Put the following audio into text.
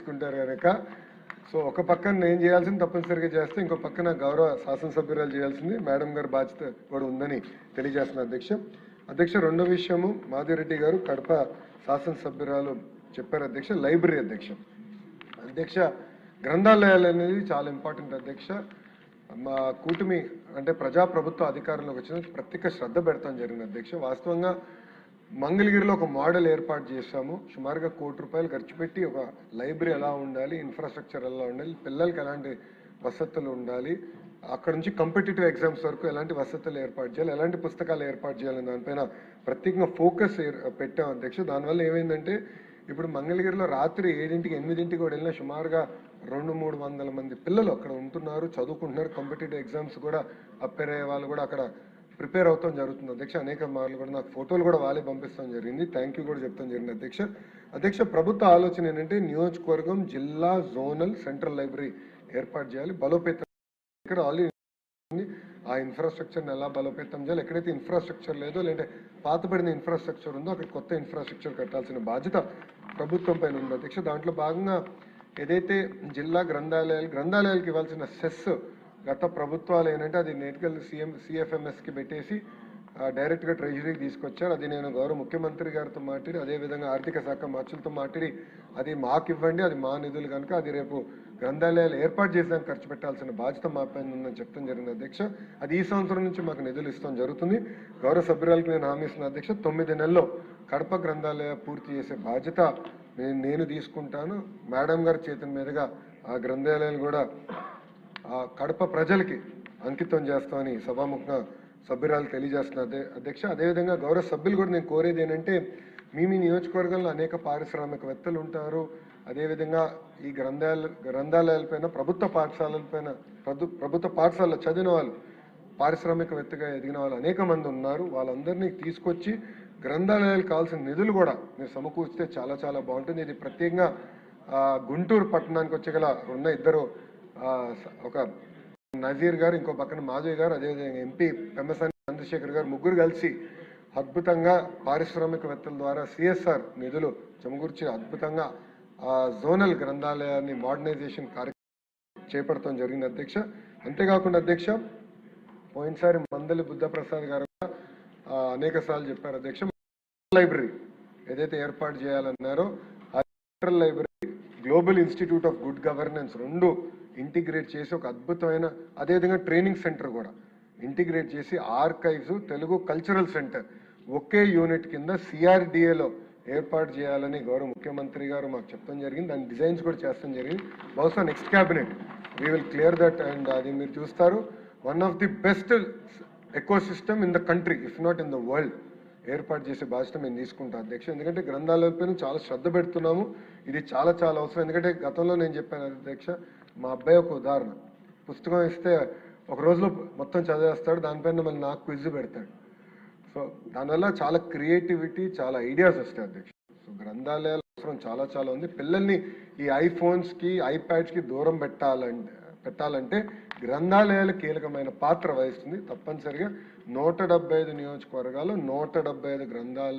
తీసుకుంటారు కనుక సో ఒక పక్కన నేను చేయాల్సింది తప్పనిసరిగా చేస్తే ఇంకో పక్కన గౌరవ శాసనసభ్యురాలు చేయాల్సింది మేడం గారి బాధ్యత కూడా ఉందని తెలియజేస్తున్న అధ్యక్ష రెండో విషయము మాధవిరెడ్డి గారు కడప శాసనసభ్యురాలు చెప్పారు లైబ్రరీ అధ్యక్ష గ్రంథాలయాలు అనేది చాలా ఇంపార్టెంట్ అధ్యక్ష. మా కూటమి అంటే ప్రజాప్రభుత్వ అధికారంలోకి వచ్చిన ప్రత్యేక శ్రద్ధ పెడతాం జరిగింది అధ్యక్ష. వాస్తవంగా మంగళగిరిలో ఒక మోడల్ ఏర్పాటు చేశాము. సుమారుగా ₹1 కోటి ఖర్చు పెట్టి ఒక లైబ్రరీ ఎలా ఉండాలి, ఇన్ఫ్రాస్ట్రక్చర్ ఎలా ఉండాలి, పిల్లలకి ఎలాంటి వసతులు ఉండాలి, అక్కడ నుంచి కాంపిటేటివ్ ఎగ్జామ్స్ వరకు ఎలాంటి వసతులు ఏర్పాటు చేయాలి, ఎలాంటి పుస్తకాలు ఏర్పాటు చేయాలని దానిపైన ప్రత్యేకంగా ఫోకస్ పెట్టాం అధ్యక్ష. దానివల్ల ఏమైందంటే ఇప్పుడు మంగళగిరిలో రాత్రి 7ంటికి 8ంటికి కూడా వెళ్ళినా సుమారుగా 200-300 మంది పిల్లలు అక్కడ ఉంటున్నారు, చదువుకుంటున్నారు. కాంపిటేటివ్ ఎగ్జామ్స్ కూడా అప్పేర్ అయ్యే వాళ్ళు కూడా అక్కడ ప్రిపేర్ అవుతాం జరుగుతుంది అధ్యక్ష. అనేక మార్లు కూడా నాకు ఫోటోలు కూడా వాళ్ళే పంపిస్తాం జరిగింది. థ్యాంక్ యూ కూడా చెప్తాం జరిగింది అధ్యక్ష. ప్రభుత్వ ఆలోచన ఏంటంటే నియోజకవర్గం, జిల్లా, జోనల్, సెంట్రల్ లైబ్రరీ ఏర్పాటు చేయాలి. బలోపేతం ఇక్కడ ఆల్రెడీ ఆ ఇన్ఫ్రాస్ట్రక్చర్ని ఎలా బలోపేతం చేయాలి, ఎక్కడైతే ఇన్ఫ్రాస్ట్రక్చర్ లేదో లేదంటే పాతపడిన ఇన్ఫ్రాస్ట్రక్చర్ ఉందో అక్కడ కొత్త ఇన్ఫ్రాస్ట్రక్చర్ కట్టాల్సిన బాధ్యత ప్రభుత్వం పైన ఉంది అధ్యక్ష. దాంట్లో భాగంగా ఏదైతే జిల్లా గ్రంథాలయాలకు ఇవ్వాల్సిన సెస్ గత ప్రభుత్వాలు ఏంటంటే అది నేటికల్ సిఎఫ్ఎంఎస్కి పెట్టేసి డైరెక్ట్గా ట్రెజరీకి తీసుకొచ్చారు. అది నేను గౌరవ ముఖ్యమంత్రి గారితో మాట్లాడి, అదేవిధంగా ఆర్థిక శాఖ మంత్రులతో మాట్లాడి అది మాకు ఇవ్వండి, అది మా నిధులు కనుక అది రేపు గ్రంథాలయాలు ఏర్పాటు చేసేదానికి ఖర్చు పెట్టాల్సిన బాధ్యత మా పైన ఉందని చెప్తాం జరిగింది అధ్యక్ష. అది ఈ సంవత్సరం నుంచి మాకు నిధులు ఇస్తాం జరుగుతుంది. గౌరవ సభ్యురాలకు నేను హామీ ఇస్తున్న అధ్యక్ష, 9 నెలల్లో కడప గ్రంథాలయ పూర్తి చేసే బాధ్యత నేను తీసుకుంటాను. మేడం గారి చేతుల మీదుగా ఆ గ్రంథాలయాలు కూడా కడప ప్రజలకి అంకితం చేస్తామని సభాముఖంగా సభ్యురాలు తెలియజేస్తున్నారు అధ్యక్ష. అదేవిధంగా గౌరవ సభ్యులు కూడా నేను కోరేది ఏంటంటే మీ నియోజకవర్గంలో అనేక పారిశ్రామికవేత్తలు ఉంటారు. అదేవిధంగా ఈ గ్రంథాలయాలపైన ప్రభుత్వ పాఠశాలలో చదివిన వాళ్ళు, పారిశ్రామికవేత్తగా ఎదిగిన వాళ్ళు అనేక మంది ఉన్నారు. వాళ్ళందరినీ తీసుకొచ్చి గ్రంథాలయాలకు కావాల్సిన నిధులు కూడా మీరు సమకూర్చితే చాలా చాలా బాగుంటుంది. ఇది ప్రత్యేకంగా గుంటూరు పట్టణానికి వచ్చేగల ఉన్న ఇద్దరు ఒక నజీర్ గారు, ఇంకో పక్కన మాధవి గారు, అదేవిధంగా ఎంపీ పెమ్మసాని చంద్రశేఖర్ గారు, ముగ్గురు కలిసి అద్భుతంగా పారిశ్రామికవేత్తల ద్వారా సిఎస్ఆర్ నిధులు సమకూర్చి అద్భుతంగా జోనల్ గ్రంథాలయాన్ని మోడర్నైజేషన్ కార్యక్రమం చేపడతాం జరిగింది అధ్యక్ష. అంతేకాకుండా అధ్యక్ష పోయినసారి మందలి బుద్ధప్రసాద్ గారు అనేక సార్లు చెప్పారు అధ్యక్ష, లైబ్రరీ ఏదైతే ఏర్పాటు చేయాలన్నారో ఆ central library, global institute of good governance రెండు ఇంటిగ్రేట్ చేసి ఒక అద్భుతమైన, అదేవిధంగా ట్రైనింగ్ సెంటర్ కూడా ఇంటిగ్రేట్ చేసి ఆర్కైవ్స్, తెలుగు కల్చరల్ సెంటర్ ఒకే యూనిట్ కింద సిఆర్డిఏలో ఏర్పాటు చేయాలని గౌరవ ముఖ్యమంత్రి గారు మాకు చెప్పడం జరిగింది. దాని డిజైన్స్ కూడా చేస్తాం జరిగింది. బహుశా next cabinet we will clear that. And అది మీరు చూస్తారు, one of the best ecosystem in the country if not in the world ఏర్పాటు చేసే బాధ్యత మేము తీసుకుంటాం అధ్యక్ష. ఎందుకంటే గ్రంథాలయాలపైన చాలా శ్రద్ధ పెడుతున్నాము. ఇది చాలా చాలా అవసరం. ఎందుకంటే గతంలో నేను చెప్పాను అధ్యక్ష, మా అబ్బాయి ఒక ఉదాహరణ, పుస్తకం ఇస్తే ఒక రోజులో మొత్తం చదివేస్తాడు, దానిపైన మళ్ళీ నాకు క్విజ్ పెడతాడు. సో దానివల్ల చాలా క్రియేటివిటీ, చాలా ఐడియాస్ వస్తాయి అధ్యక్ష. సో గ్రంథాలయాల అవసరం చాలా చాలా ఉంది. పిల్లల్ని ఈ ఐఫోన్స్కి, ఐప్యాడ్స్కి దూరం పెట్టాలంటే గ్రంథాలయాలు కీలకమైన పాత్ర వహిస్తుంది. తప్పనిసరిగా 175 నియోజకవర్గాలు 175 గ్రంథాలయాలు